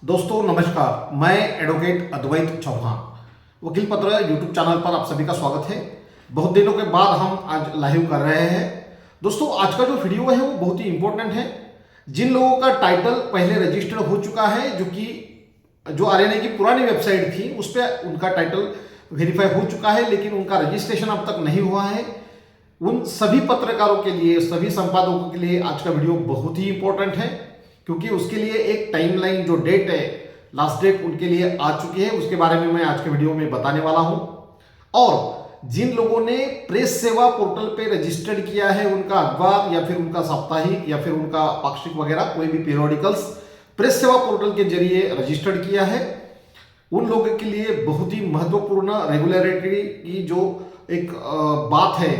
दोस्तों नमस्कार, मैं एडवोकेट अद्वैत चौहान वकील पत्र यूट्यूब चैनल पर आप सभी का स्वागत है। बहुत दिनों के बाद हम आज लाइव कर रहे हैं। दोस्तों आज का जो वीडियो है वो बहुत ही इंपॉर्टेंट है। जिन लोगों का टाइटल पहले रजिस्टर्ड हो चुका है, जो आरएनआई की पुरानी वेबसाइट थी उस पर उनका टाइटल वेरीफाई हो चुका है, लेकिन उनका रजिस्ट्रेशन अब तक नहीं हुआ है, उन सभी पत्रकारों के लिए, सभी संपादकों के लिए आज का वीडियो बहुत ही इंपॉर्टेंट है, क्योंकि उसके लिए एक टाइमलाइन जो डेट है, लास्ट डेट उनके लिए आ चुकी है। उसके बारे में मैं आज के वीडियो में बताने वाला हूं। और जिन लोगों ने प्रेस सेवा पोर्टल पे रजिस्टर्ड किया है, उनका अखबार या फिर उनका साप्ताहिक या फिर उनका पाक्षिक वगैरह कोई भी पीरियोडिकल्स प्रेस सेवा पोर्टल के जरिए रजिस्टर्ड किया है, उन लोगों के लिए बहुत ही महत्वपूर्ण रेगुलरिटी की जो एक बात है,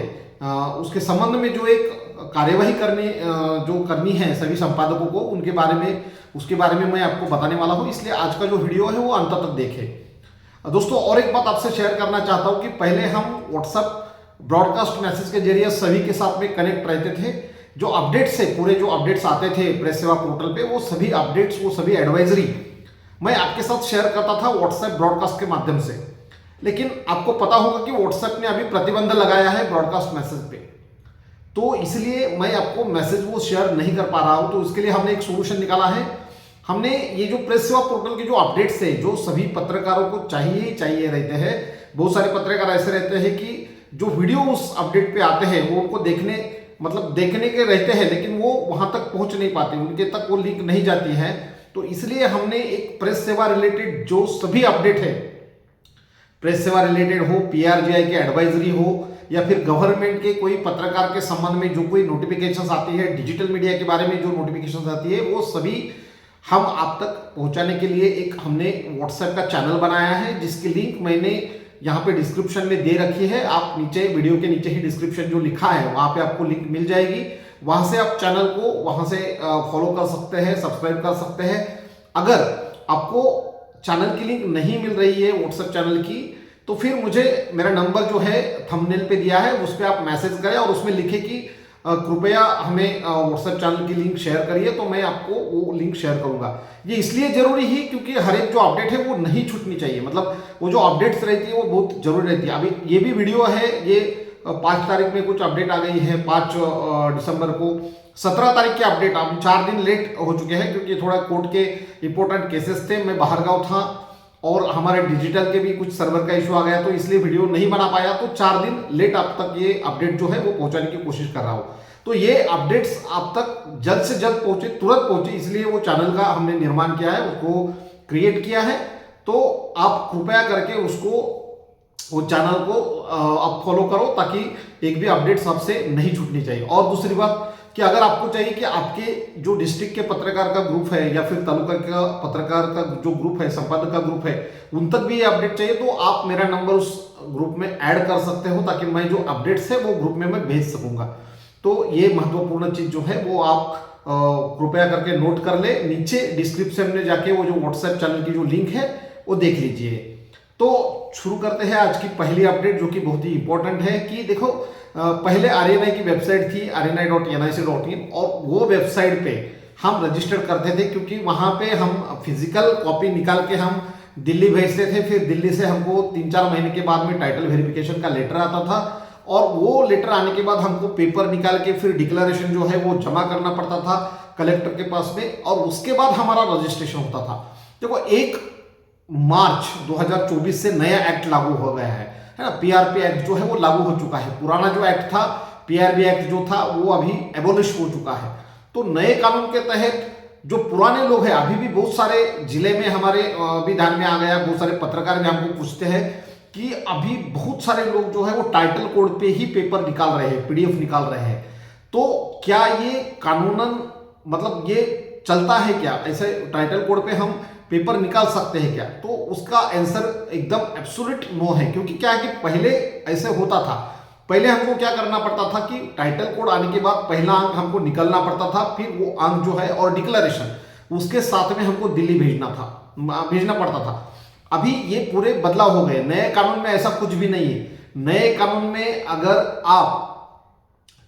उसके संबंध में जो एक कार्यवाही करनी है सभी संपादकों को, उसके बारे में मैं आपको बताने वाला हूं। इसलिए आज का जो वीडियो है वो अंत तक देखें। दोस्तों और एक बात आपसे शेयर करना चाहता हूं कि पहले हम व्हाट्सएप ब्रॉडकास्ट मैसेज के जरिए सभी के साथ में कनेक्ट रहते थे। जो अपडेट्स है, पूरे जो अपडेट्स आते थे प्रेस सेवा पोर्टल पे, वो सभी अपडेट्स, वो सभी एडवाइजरी मैं आपके साथ शेयर करता था व्हाट्सएप ब्रॉडकास्ट के माध्यम से। लेकिन आपको पता होगा कि व्हाट्सएप ने अभी प्रतिबंध लगाया है ब्रॉडकास्ट मैसेज पे, तो इसलिए मैं आपको मैसेज वो शेयर नहीं कर पा रहा हूं। तो इसके लिए हमने एक सोल्यूशन निकाला है। हमने ये जो प्रेस सेवा पोर्टल के जो अपडेट्स है, जो सभी पत्रकारों को चाहिए ही चाहिए रहते हैं, बहुत सारे पत्रकार ऐसे रहते हैं कि जो वीडियो उस अपडेट पे आते हैं वो उनको देखने के रहते हैं, लेकिन वो वहां तक पहुंच नहीं पाते, उनके तक वो लिंक नहीं जाती है। तो इसलिए हमने एक प्रेस सेवा रिलेटेड जो सभी अपडेट है, प्रेस सेवा रिलेटेड हो, पीआरजीआई के एडवाइजरी हो, या फिर गवर्नमेंट के कोई पत्रकार के संबंध में जो कोई नोटिफिकेशंस आती है, डिजिटल मीडिया के बारे में जो नोटिफिकेशंस आती है, वो सभी हम आप तक पहुंचाने के लिए एक हमने व्हाट्सएप का चैनल बनाया है, जिसकी लिंक मैंने यहाँ पे डिस्क्रिप्शन में दे रखी है। आप नीचे वीडियो के नीचे ही डिस्क्रिप्शन जो लिखा है वहां पे आपको लिंक मिल जाएगी। वहां से आप चैनल को वहां से फॉलो कर सकते हैं, सब्सक्राइब कर सकते हैं। अगर आपको चैनल की लिंक नहीं मिल रही है व्हाट्सएप चैनल की, तो फिर मुझे मेरा नंबर जो है थंबनेल पे दिया है, उस पर आप मैसेज करें और उसमें लिखे कि कृपया हमें व्हाट्सएप चैनल की लिंक शेयर करिए, तो मैं आपको वो लिंक शेयर करूंगा। ये इसलिए जरूरी है क्योंकि हर एक जो अपडेट है वो नहीं छूटनी चाहिए, मतलब वो जो अपडेट्स रहती है वो बहुत जरूरी रहती है। अभी ये भी वीडियो है, ये 5 तारीख में कुछ अपडेट आ गई है, 5 दिसंबर को। 17 तारीख के अपडेट अब 4 दिन लेट हो चुके हैं, क्योंकि थोड़ा कोर्ट के इंपॉर्टेंट केसेस थे, मैं बाहर गाँव था और हमारे डिजिटल के भी कुछ सर्वर का इशू आ गया, तो इसलिए वीडियो नहीं बना पाया। तो 4 दिन लेट आप तक ये अपडेट जो है वो पहुंचाने की कोशिश कर रहा हूं। तो ये अपडेट्स आप तक जल्द से जल्द पहुंचे, तुरंत पहुंचे, इसलिए वो चैनल का हमने निर्माण किया है, उसको क्रिएट किया है। तो आप कृपया करके वो चैनल को आप फॉलो करो, ताकि एक भी अपडेट आपसे नहीं छूटनी चाहिए। और दूसरी बात कि अगर आपको चाहिए कि आपके जो डिस्ट्रिक्ट के पत्रकार का ग्रुप है या फिर तालुका का पत्रकार का जो ग्रुप है, संपादक का ग्रुप है, उन तक भी ये अपडेट चाहिए, तो आप मेरा नंबर उस ग्रुप में ऐड कर सकते हो, ताकि मैं जो अपडेट्स है वो ग्रुप में मैं भेज सकूंगा। तो ये महत्वपूर्ण चीज जो है वो आप कृपया करके नोट कर ले। नीचे डिस्क्रिप्शन में जाके वो जो व्हाट्सएप चैनल की जो लिंक है वो देख लीजिए। तो शुरू करते हैं आज की पहली अपडेट, जो कि बहुत ही इंपॉर्टेंट है। कि देखो, पहले आरएनआई की वेबसाइट थी rni.nic.in, और वो वेबसाइट पे हम रजिस्टर करते थे, क्योंकि वहां पे हम फिजिकल कॉपी निकाल के हम दिल्ली भेजते थे। फिर दिल्ली से हमको 3-4 महीने के बाद में टाइटल वेरिफिकेशन का लेटर आता था, और वो लेटर आने के बाद हमको पेपर निकाल के फिर डिक्लेरेशन जो है वो जमा करना पड़ता था कलेक्टर के पास में, और उसके बाद हमारा रजिस्ट्रेशन होता था। देखो 1 मार्च 2024 से नया एक्ट लागू हो गया है ना, पीआरपी एक्ट जो है वो लागू हो चुका है। पुराना जो एक्ट था, पीआरबी एक्ट जो था, वो अभी एबोलिश हो चुका है। तो नए कानून के तहत जो पुराने लोग हैं, अभी भी बहुत सारे जिले में हमारे भी ध्यान में आ गया, बहुत सारे पत्रकार भी हमको पूछते हैं कि अभी बहुत सारे लोग जो है वो टाइटल कोड पे ही पेपर निकाल रहे हैं, पीडीएफ निकाल रहे हैं। तो क्या ये कानूनन मतलब ये चलता है क्या? ऐसे टाइटल कोड पे हम पेपर निकाल सकते हैं क्या? तो उसका आंसर एकदम एब्सोल्यूट नो है। क्योंकि क्या है कि पहले ऐसे होता था, पहले हमको क्या करना पड़ता था कि टाइटल कोड आने के बाद पहला अंक हमको निकलना पड़ता था, फिर वो अंक जो है और डिक्लेरेशन उसके साथ में हमको दिल्ली भेजना पड़ता था। अभी ये पूरे बदलाव हो गए, नए कानून में ऐसा कुछ भी नहीं है। नए कानून में अगर आप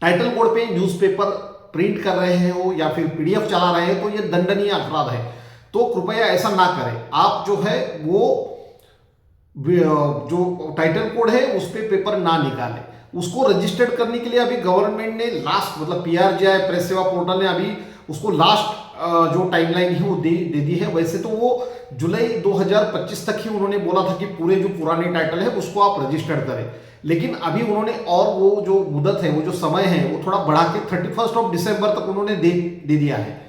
टाइटल कोड पे न्यूज़पेपर प्रिंट कर रहे हो या फिर पीडीएफ चला रहे हैं, तो ये दंडनीय अपराध है। तो कृपया ऐसा ना करें। आप जो है वो जो टाइटल कोड है उस पर पेपर ना निकालें। उसको रजिस्टर्ड करने के लिए अभी गवर्नमेंट ने लास्ट मतलब पीआरजीआई प्रेस सेवा पोर्टल ने अभी उसको लास्ट जो टाइमलाइन है वो दे दी है। वैसे तो वो जुलाई 2025 तक ही उन्होंने बोला था कि पूरे जो पुराने टाइटल है उसको आप रजिस्टर्ड करें, लेकिन अभी उन्होंने और वो जो मुदत है, वो जो समय है वो थोड़ा बढ़ा के 31 दिसंबर तक उन्होंने दे दिया है।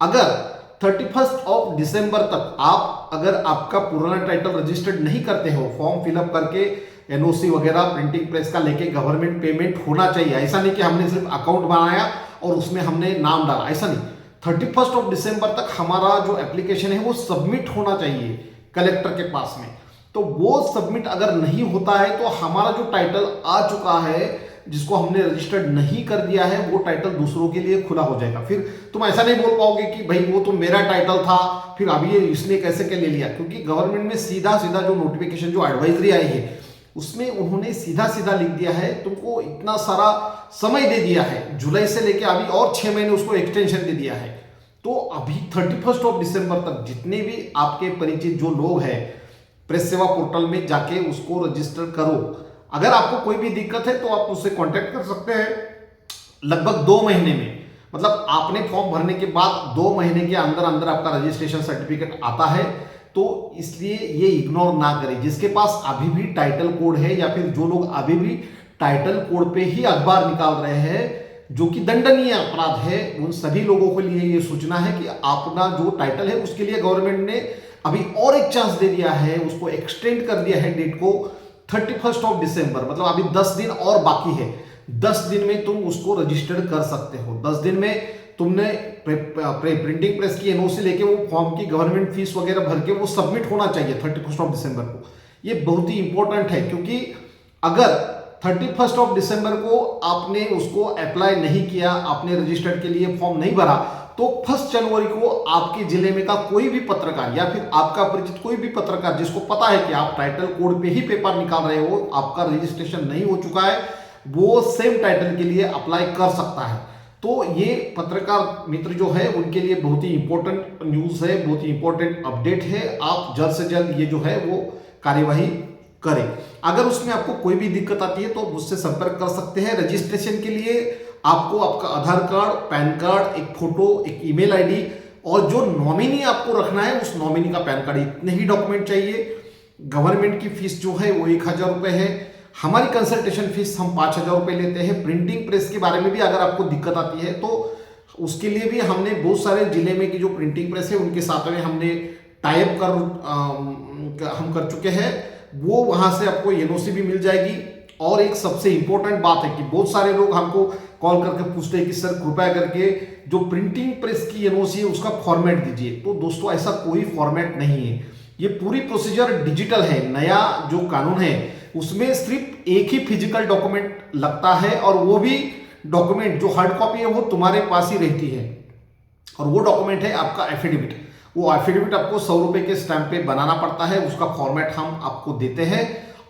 अगर 31 दिसंबर तक आप अगर आपका पुराना टाइटल रजिस्टर्ड नहीं करते हो, फॉर्म फिलअप करके एनओसी वगैरह प्रिंटिंग प्रेस का लेके गवर्नमेंट पेमेंट होना चाहिए। ऐसा नहीं कि हमने सिर्फ अकाउंट बनाया और उसमें हमने नाम डाला, ऐसा नहीं। 31 दिसंबर तक हमारा जो एप्लीकेशन है वो सबमिट होना चाहिए कलेक्टर के पास में। तो वो सबमिट अगर नहीं होता है तो हमारा जो टाइटल आ चुका है जिसको हमने रजिस्टर्ड नहीं कर दिया है वो टाइटल दूसरों के लिए खुला हो जाएगा। फिर तुम ऐसा नहीं बोल पाओगे कि भाई वो तो मेरा टाइटल था, फिर अभी ये इसने कैसे क्या ले लिया, क्योंकि गवर्नमेंट में सीधा सीधा जो नोटिफिकेशन जो एडवाइजरी आई है उसमें उन्होंने सीधा सीधा लिख दिया है, तुमको इतना सारा समय दे दिया है, जुलाई से लेके अभी और 6 महीने उसको एक्सटेंशन दे दिया है। तो अभी 31 दिसंबर तक जितने भी आपके परिचित जो लोग हैं प्रेस सेवा पोर्टल में जाके उसको रजिस्टर करो। अगर आपको कोई भी दिक्कत है तो आप उससे कांटेक्ट कर सकते हैं। लगभग 2 महीने में, मतलब आपने फॉर्म भरने के बाद 2 महीने के अंदर अंदर आपका रजिस्ट्रेशन सर्टिफिकेट आता है। तो इसलिए ये इग्नोर ना करें। जिसके पास अभी भी टाइटल कोड है या फिर जो लोग अभी भी टाइटल कोड पे ही अखबार निकाल रहे हैं, जो कि दंडनीय अपराध है, उन सभी लोगों के लिए ये सूचना है कि अपना जो टाइटल है उसके लिए गवर्नमेंट ने अभी और एक चांस दे दिया है, उसको एक्सटेंड कर दिया है डेट को 31 दिसंबर, मतलब अभी 10 दिन और बाकी है। 10 दिन में तुम उसको रजिस्टर्ड कर सकते हो। 10 दिन में तुमने प्रिंटिंग प्रेस की एनओसी लेके वो फॉर्म की गवर्नमेंट फीस वगैरह भर के वो सबमिट होना चाहिए 31 दिसंबर को। ये बहुत ही इंपॉर्टेंट है, क्योंकि अगर 31 दिसंबर को आपने उसको अप्लाई नहीं किया, आपने रजिस्टर्ड के लिए फॉर्म नहीं भरा, तो 1 जनवरी को आपके जिले में का कोई भी पत्रकार या फिर आपका परिचित कोई भी पत्रकार जिसको पता है कि आप टाइटल कोड पे ही पेपर निकाल रहे हो, आपका रजिस्ट्रेशन नहीं हो चुका है, वो सेम टाइटल के लिए अप्लाई कर सकता है। तो ये पत्रकार मित्र जो है उनके लिए बहुत ही इंपॉर्टेंट न्यूज है, बहुत ही इंपॉर्टेंट अपडेट है। आप जल्द से जल्द ये जो है वो कार्यवाही करें। अगर उसमें आपको कोई भी दिक्कत आती है तो मुझसे संपर्क कर सकते हैं। रजिस्ट्रेशन के लिए आपको आपका आधार कार्ड, पैन कार्ड, एक फोटो, एक ईमेल आईडी और जो नॉमिनी आपको रखना है उस नॉमिनी का पैन कार्ड, इतने ही डॉक्यूमेंट चाहिए। गवर्नमेंट की फीस जो है वो 1000 रुपये है। हमारी कंसल्टेशन फीस हम 5000 रुपये लेते हैं। प्रिंटिंग प्रेस के बारे में भी अगर आपको दिक्कत आती है तो उसके लिए भी हमने बहुत सारे जिले में की जो प्रिंटिंग प्रेस है उनके साथ में हमने टाइप कर चुके हैं। वो वहां से आपको एनओसी भी मिल जाएगी। और एक सबसे इंपॉर्टेंट बात है कि बहुत सारे लोग हमको कॉल करके पूछते हैं कि सर कृपया करके जो प्रिंटिंग प्रेस की एनओसी है उसका फॉर्मेट दीजिए। तो दोस्तों ऐसा कोई फॉर्मेट नहीं है, ये पूरी प्रोसीजर डिजिटल है। नया जो कानून है उसमें सिर्फ एक ही फिजिकल डॉक्यूमेंट लगता है और वो भी डॉक्यूमेंट जो हार्ड कॉपी है वो तुम्हारे पास ही रहती है और वो डॉक्यूमेंट है आपका एफिडेविट। वो एफिडेविट आपको 100 रुपए के स्टैंप पे बनाना पड़ता है, उसका फॉर्मेट हम आपको देते हैं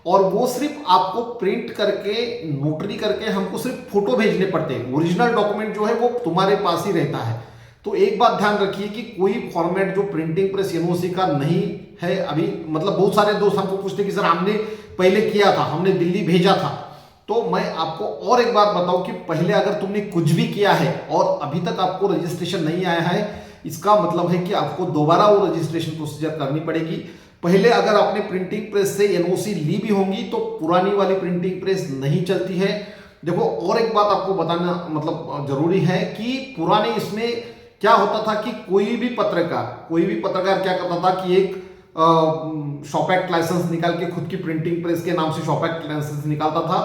और वो सिर्फ आपको प्रिंट करके नोटरी करके हमको सिर्फ फोटो भेजने पड़ते हैं। ओरिजिनल डॉक्यूमेंट जो है वो तुम्हारे पास ही रहता है। तो एक बात ध्यान रखिए कि कोई फॉर्मेट जो प्रिंटिंग प्रेस एनओसी का नहीं है अभी, मतलब बहुत सारे दोस्त हमको पूछते कि सर हमने पहले किया था, हमने दिल्ली भेजा था। तो मैं आपको और एक बात बताऊं कि पहले अगर तुमने कुछ भी किया है और अभी तक आपको रजिस्ट्रेशन नहीं आया है, इसका मतलब है कि आपको दोबारा वो रजिस्ट्रेशन प्रोसीजर करनी पड़ेगी। पहले अगर आपने प्रिंटिंग प्रेस से एनओसी ली भी होंगी तो पुरानी वाली प्रिंटिंग प्रेस नहीं चलती है। देखो और एक बात आपको बताना मतलब जरूरी है कि पुराने इसमें क्या होता था कि कोई भी पत्रकार क्या करता था कि एक शॉप एक्ट लाइसेंस निकाल के खुद की प्रिंटिंग प्रेस के नाम से शॉप एक्ट लाइसेंस निकालता था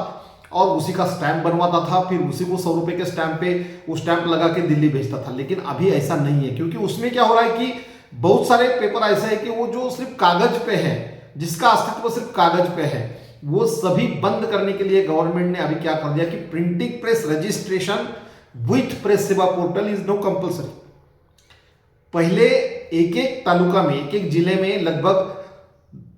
और उसी का स्टैंप बनवाता था, फिर उसी को 100 रुपए के स्टैंप पे वो स्टैंप लगा के दिल्ली भेजता था। लेकिन अभी ऐसा नहीं है, क्योंकि उसमें क्या हो रहा है कि बहुत सारे पेपर ऐसे है कि वो जो सिर्फ कागज पे है, जिसका अस्तित्व सिर्फ कागज पे है, वो सभी बंद करने के लिए गवर्नमेंट ने अभी क्या कर दिया कि printing press registration with press सेवा पोर्टल इज नो कंपल्सरी। पहले एक एक तालुका में, एक एक जिले में लगभग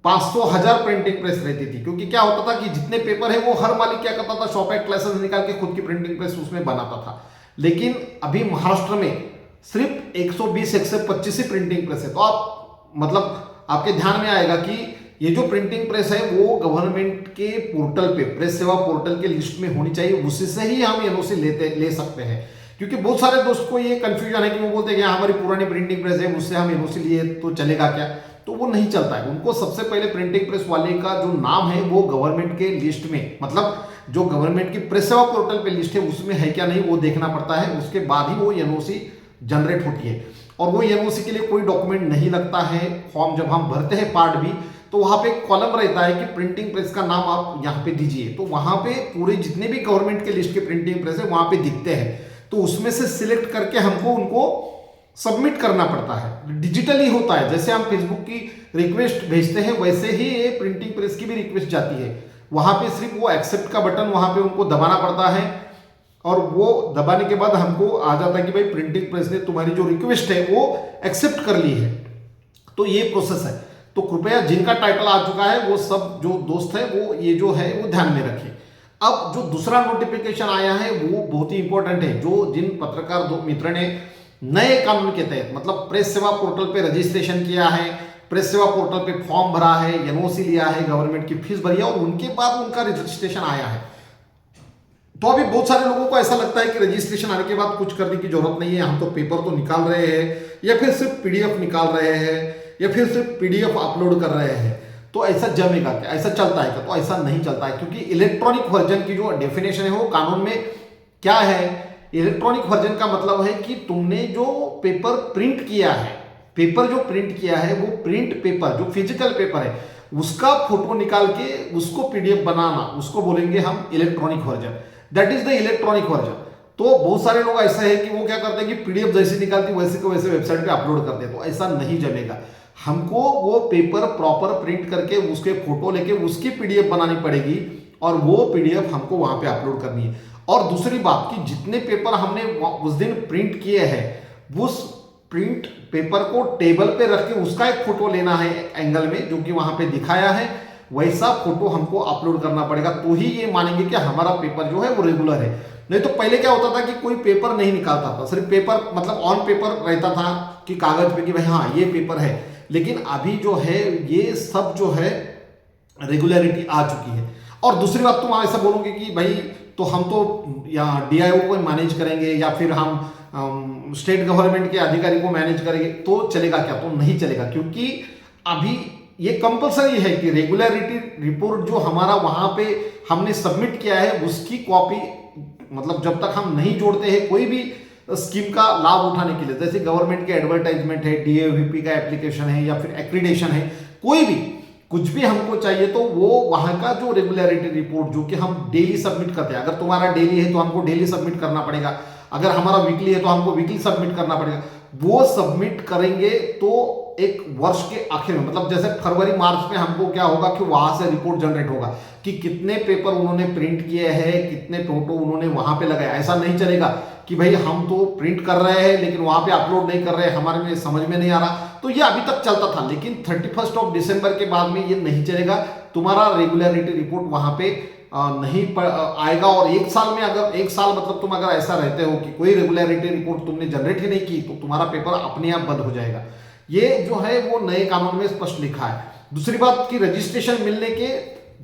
500,000 प्रिंटिंग प्रेस रहती थी, क्योंकि क्या होता था कि जितने पेपर है वो हर मालिक क्या करता था, शॉप एक्ट लाइसेंस निकाल के खुद की प्रिंटिंग प्रेस उसमें बनाता था। लेकिन अभी महाराष्ट्र में सिर्फ 120 125 ही प्रिंटिंग प्रेस है। तो आप मतलब आपके ध्यान में आएगा कि ये जो प्रिंटिंग प्रेस है वो गवर्नमेंट के पोर्टल पे, प्रेस सेवा पोर्टल के लिस्ट में होनी चाहिए, उसी से ही हम एनओसी ले सकते हैं। क्योंकि बहुत सारे दोस्त को ये कंफ्यूजन है कि वो बोलते हैं कि हमारी पुरानी प्रिंटिंग प्रेस है, उससे हम एनओसी लिए तो चलेगा क्या? तो वो नहीं चलता है। उनको सबसे पहले प्रिंटिंग प्रेस वाले का जो नाम है वो गवर्नमेंट के लिस्ट में, मतलब जो गवर्नमेंट की प्रेस सेवा पोर्टल पे लिस्ट है उसमें है क्या नहीं वो देखना पड़ता है। उसके बाद ही वो एनओसी जनरेट होती है। और वो एनओसी के लिए कोई डॉक्यूमेंट नहीं लगता है। फॉर्म जब हम भरते हैं पार्ट भी, तो वहां पे कॉलम रहता है कि प्रिंटिंग प्रेस का नाम आप यहाँ पे दीजिए। तो वहां पे पूरे जितने भी गवर्नमेंट के लिस्ट के प्रिंटिंग प्रेस है वहां पे दिखते हैं। तो उसमें से सिलेक्ट करके हमको उनको सबमिट करना पड़ता है। डिजिटली होता है, जैसे हम फेसबुक की रिक्वेस्ट भेजते हैं वैसे ही ये प्रिंटिंग प्रेस की भी रिक्वेस्ट जाती है। वहां पे सिर्फ वो एक्सेप्ट का बटन वहां पे उनको दबाना पड़ता है और वो दबाने के बाद हमको आ जाता है कि भाई प्रिंटिंग प्रेस ने तुम्हारी जो रिक्वेस्ट है वो एक्सेप्ट कर ली है। तो ये प्रोसेस है। तो कृपया जिनका टाइटल आ चुका है वो सब जो दोस्त है वो ये जो है वो ध्यान में रखें। अब जो दूसरा नोटिफिकेशन आया है वो बहुत ही इंपॉर्टेंट है। जो जिन पत्रकार मित्र ने नए कानून के तहत मतलब प्रेस सेवा पोर्टल पे रजिस्ट्रेशन किया है, प्रेस सेवा पोर्टल पे फॉर्म भरा है, एनओसी लिया है, गवर्नमेंट की फीस भरी है और उनके बाद उनका रजिस्ट्रेशन आया है। तो अभी बहुत सारे लोगों को ऐसा लगता है कि रजिस्ट्रेशन आने के बाद कुछ करने की जरूरत नहीं है, हम तो पेपर तो निकाल रहे हैं या फिर सिर्फ पीडीएफ निकाल रहे हैं या फिर सिर्फ पीडीएफ अपलोड कर रहे हैं, तो ऐसा जमेगा क्या, ऐसा चलता है क्या? तो ऐसा नहीं चलता है। क्योंकि इलेक्ट्रॉनिक वर्जन की जो डेफिनेशन है वो कानून में क्या है, इलेक्ट्रॉनिक वर्जन का मतलब है कि तुमने जो पेपर प्रिंट किया है, पेपर जो प्रिंट किया है वो प्रिंट पेपर जो फिजिकल पेपर है उसका फोटो निकाल के उसको पीडीएफ बनाना, उसको बोलेंगे हम electronic version. That is the electronic version. तो बहुत सारे लोग ऐसा है कि वो क्या करते हैं कि पीडीएफ जैसे निकालती वैसे को वैसे वेबसाइट पे अपलोड करते हैं। तो ऐसा नहीं जमेगा। हमको वो पेपर प्रॉपर प्रिंट करके उसके फोटो लेके उसकी पीडीएफ बनानी पड़ेगी और वो पीडीएफ हमको वहां पे अपलोड करनी है। और दूसरी बात कि जितने पेपर हमने उस दिन प्रिंट किए हैं उस प्रिंट पेपर को टेबल पे रख के उसका एक फोटो लेना है एंगल में जो कि वहां पे दिखाया है, वैसा फोटो हमको अपलोड करना पड़ेगा। तो ही ये मानेंगे कि हमारा पेपर जो है वो रेगुलर है। नहीं तो पहले क्या होता था कि कोई पेपर नहीं निकालता था, सिर्फ पेपर मतलब ऑन पेपर रहता था कि कागज पे कि भाई हाँ ये पेपर है। लेकिन अभी जो है ये सब जो है रेगुलरिटी आ चुकी है। और दूसरी बात तुम ऐसा बोलोगे कि भाई तो हम तो या डीआईओ को मैनेज करेंगे या फिर हम स्टेट गवर्नमेंट के अधिकारी को मैनेज करेंगे तो चलेगा क्या? तो नहीं चलेगा। क्योंकि अभी ये कंपलसरी है कि रेगुलरिटी रिपोर्ट जो हमारा वहां पे हमने सबमिट किया है उसकी कॉपी मतलब जब तक हम नहीं जोड़ते हैं कोई भी स्कीम का लाभ उठाने के लिए, जैसे गवर्नमेंट के एडवर्टाइजमेंट है, डीएवीपी का एप्लीकेशन है या फिर एक्रीडेशन है, कोई भी कुछ भी हमको चाहिए तो वो वहां का जो रेगुलरिटी रिपोर्ट जो कि हम डेली सबमिट करते हैं, अगर तुम्हारा डेली है तो हमको डेली सबमिट करना पड़ेगा, अगर हमारा वीकली है तो हमको वीकली सबमिट करना पड़ेगा। वो सबमिट करेंगे तो एक वर्ष के आखिर में मतलब जैसे फरवरी मार्च में हमको क्या होगा कि वहां से रिपोर्ट जनरेट होगा कि कितने पेपर उन्होंने प्रिंट किए हैं, कितने फोटो उन्होंने वहां पे लगाया। ऐसा नहीं चलेगा कि भाई हम तो प्रिंट कर रहे हैं लेकिन वहां पे अपलोड नहीं कर रहे हैं, हमारे में समझ में नहीं आ रहा। तो ये अभी तक चलता था, लेकिन 31 दिसंबर के बाद में ये नहीं चलेगा। तुम्हारा रेगुलरिटी रिपोर्ट वहां पे नहीं आएगा। और एक साल में अगर एक साल मतलब तुम अगर ऐसा रहते हो कि कोई रेगुलरिटी रिपोर्ट तुमने जनरेट ही नहीं की तो तुम्हारा पेपर अपने आप बंद हो जाएगा। ये जो है वो नए कानून में स्पष्ट लिखा है। दूसरी बात कि रजिस्ट्रेशन मिलने के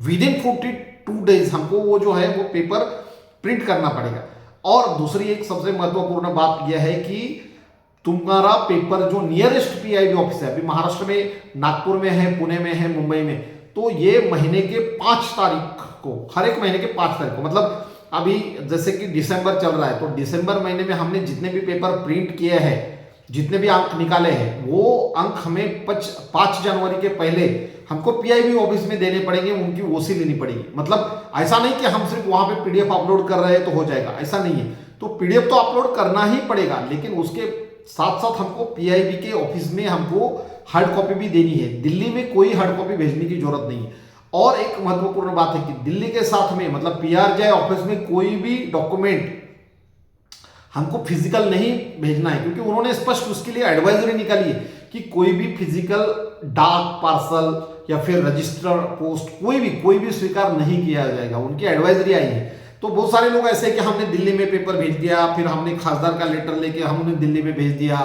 विद इन 42 डेज हमको वो जो है वो पेपर प्रिंट करना पड़ेगा। और दूसरी एक सबसे महत्वपूर्ण बात यह है कि तुम्हारा पेपर जो नियरेस्ट पीआईबी ऑफिस है, अभी महाराष्ट्र में नागपुर में है, पुणे में है, मुंबई में, तो ये महीने के 5 तारीख को, हर एक महीने के 5 तारीख को, मतलब अभी जैसे कि दिसंबर चल रहा है तो दिसंबर महीने में हमने जितने भी पेपर प्रिंट किए हैं, जितने भी अंक निकाले हैं, वो अंक हमें 5 जनवरी के पहले हमको पीआईबी ऑफिस में देने पड़ेंगे, उनकी ओसी लेनी पड़ेगी। मतलब ऐसा नहीं कि हम सिर्फ वहां पे पीडीएफ अपलोड कर रहे हैं तो हो जाएगा, ऐसा नहीं है। तो पीडीएफ तो अपलोड करना ही पड़ेगा, लेकिन उसके साथ साथ हमको पीआईबी के ऑफिस में हमको हार्ड कॉपी भी देनी है। दिल्ली में कोई हार्ड कॉपी भेजने की जरूरत नहीं है। और एक महत्वपूर्ण बात है कि दिल्ली के साथ में मतलब पीआरजे ऑफिस में कोई भी डॉक्यूमेंट हमको फिजिकल नहीं भेजना है, क्योंकि उन्होंने स्पष्ट उसके लिए एडवाइजरी निकाली है कि कोई भी फिजिकल डाक पार्सल या फिर रजिस्टर पोस्ट कोई भी स्वीकार नहीं किया जाएगा। उनकी एडवाइजरी आई है। तो बहुत सारे लोग ऐसे हैं कि हमने दिल्ली में पेपर भेज दिया, फिर हमने खासदार का लेटर लेके हमने दिल्ली में भेज दिया।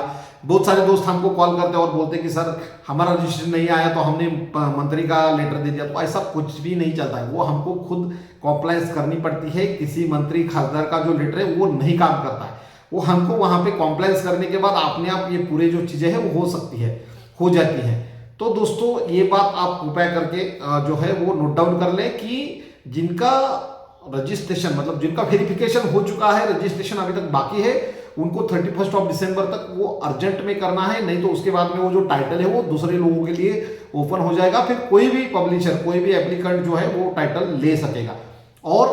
बहुत सारे दोस्त हमको कॉल करते और बोलते कि सर हमारा रजिस्ट्रेशन नहीं आया तो हमने मंत्री का लेटर दे दिया। तो ऐसा कुछ भी नहीं चलता है, वो हमको खुद कॉम्प्लाइंस करनी पड़ती है। किसी मंत्री खासदार का जो लेटर है वो नहीं काम करता है, वो हमको वहां पे कॉम्प्लाइंस करने के बाद अपने आप ये पूरे जो चीजें हैं वो हो सकती है, हो जाती है। तो दोस्तों ये बात आप कृपया करके जो है वो नोट डाउन कर लें कि जिनका रजिस्ट्रेशन मतलब जिनका वेरिफिकेशन हो चुका है, रजिस्ट्रेशन अभी तक बाकी है, उनको 31 दिसंबर तक वो अर्जेंट में करना है, नहीं तो उसके बाद में वो जो टाइटल है वो दूसरे लोगों के लिए ओपन हो जाएगा। फिर कोई भी पब्लिशर, कोई भी एप्लीकेंट जो है वो टाइटल ले सकेगा। और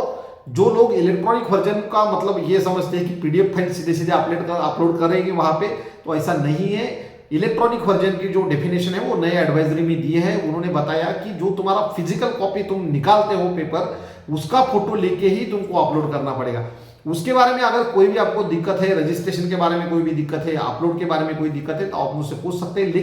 जो लोग इलेक्ट्रॉनिक वर्जन का मतलब ये समझते हैं कि पीडीएफ फाइल सीधे सीधे अपलोड करेंगे वहां पे, तो ऐसा नहीं है। इलेक्ट्रॉनिक वर्जन की जो डेफिनेशन है वो नए एडवाइजरी में दी है। उन्होंने बताया कि जो तुम्हारा फिजिकल कॉपी तुम निकालते हो पेपर, उसका फोटो लेके ही तुमको अपलोड करना पड़ेगा। उसके बारे में अगर कोई भी आपको दिक्कत है, रजिस्ट्रेशन के बारे में कोई भी दिक्कत है, अपलोड के बारे में कोई दिक्कत है, तो आप मुझसे पूछ सकते हैं।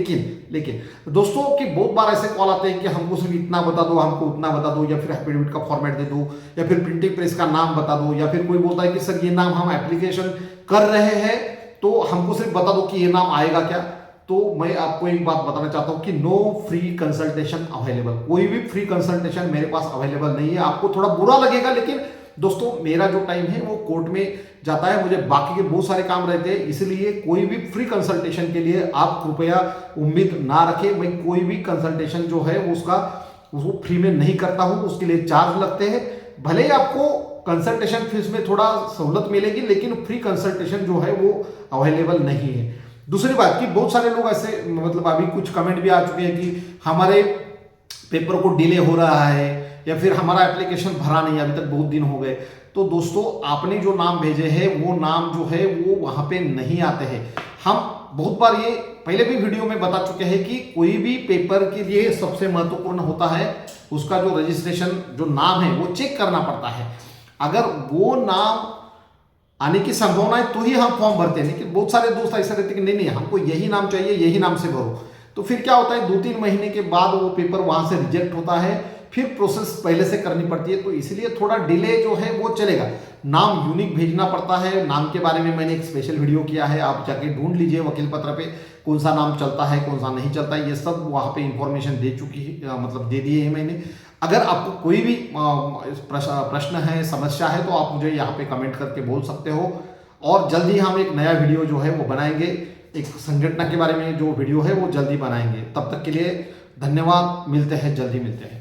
लेकिन दोस्तों कि बहुत बार ऐसे कॉल आते हैं कि हमको सिर्फ इतना बता दो, हमको उतना बता दो, या फिर एफिडेविट का फॉर्मेट दे दो, या फिर प्रिंटिंग प्रेस का नाम बता दो, या फिर कोई बोलता है कि सर ये नाम हम एप्लीकेशन कर रहे हैं तो हमको सिर्फ बता दो कि ये नाम आएगा क्या। तो मैं आपको एक बात बताना चाहता हूं कि नो फ्री कंसल्टेशन अवेलेबल, कोई भी फ्री कंसल्टेशन मेरे पास अवेलेबल नहीं है। आपको थोड़ा बुरा लगेगा, लेकिन दोस्तों मेरा जो टाइम है वो कोर्ट में जाता है, मुझे बाकी के बहुत सारे काम रहते हैं, इसलिए कोई भी फ्री कंसल्टेशन के लिए आप कृपया उम्मीद ना रखें। मैं कोई भी कंसल्टेशन जो है उसको फ्री में नहीं करता हूं, उसके लिए चार्ज लगते हैं। भले ही आपको कंसल्टेशन फीस में थोड़ा सहूलत मिलेगी, लेकिन फ्री कंसल्टेशन जो है वो अवेलेबल नहीं है। दूसरी बात कि बहुत सारे लोग ऐसे मतलब अभी कुछ कमेंट भी आ चुके हैं कि हमारे पेपर को डिले हो रहा है, या फिर हमारा एप्लीकेशन भरा नहीं, अभी तक बहुत दिन हो गए। तो दोस्तों आपने जो नाम भेजे हैं वो नाम जो है वो वहां पे नहीं आते हैं। हम बहुत बार ये पहले भी वीडियो में बता चुके हैं कि कोई भी पेपर के लिए सबसे महत्वपूर्ण होता है उसका जो रजिस्ट्रेशन जो नाम है वो चेक करना पड़ता है। अगर वो नाम आने की संभावना है तो ही हम फॉर्म भरते हैं। लेकिन बहुत सारे दोस्त ऐसे रहते हैं कि नहीं हमको यही नाम चाहिए, यही नाम से भरो। तो फिर क्या होता है, 2-3 महीने के बाद वो पेपर वहां से रिजेक्ट होता है, फिर प्रोसेस पहले से करनी पड़ती है। तो इसलिए थोड़ा डिले जो है वो चलेगा। नाम यूनिक भेजना पड़ता है। नाम के बारे में मैंने एक स्पेशल वीडियो किया है, आप जाके ढूंढ लीजिए वकील पत्र पे, कौन सा नाम चलता है कौन सा नहीं चलता है, ये सब वहाँ पे इंफॉर्मेशन दे चुकी है, मतलब दे दिए है मैंने। अगर आपको कोई भी प्रश्न है, समस्या है, तो आप मुझे यहाँ पे कमेंट करके बोल सकते हो। और जल्दी हम एक नया वीडियो जो है वो बनाएंगे, एक संगठन के बारे में जो वीडियो है वो जल्दी बनाएंगे। तब तक के लिए धन्यवाद, मिलते हैं, जल्दी मिलते हैं।